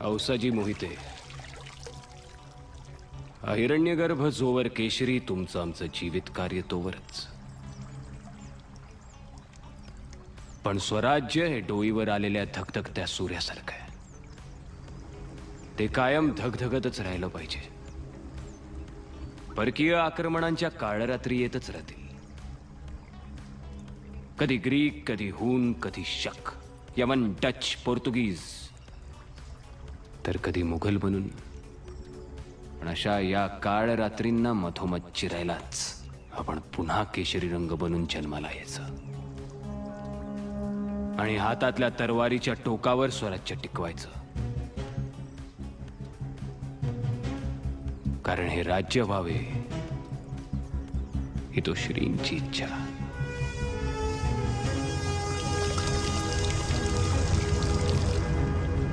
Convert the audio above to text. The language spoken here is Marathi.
औसाजी मोहिते, हिरण्यगर्भ जोवर केशरी, तुमचं आमचं जीवित कार्य तोवरच. पण स्वराज्य हे डोईवर आलेल्या धगधगत्या सूर्यासारखं आहे. ते कायम धगधगतच राहिलं पाहिजे. परकीय आक्रमणांच्या काळरात्री येतच राहतील. कधी ग्रीक, कधी हून, कधी शक, यमन, डच, पोर्तुगीज, तर कधी मुघल बनून. पण अशा या काळरात्रींना मधोमध चिरायलाच आपण पुन्हा केशरी रंग बनून जन्माला यायचं आणि हातातल्या तरवारीच्या टोकावर स्वराज्य टिकवायचं. कारण हे राज्य व्हावे ही तो श्रींची इच्छा.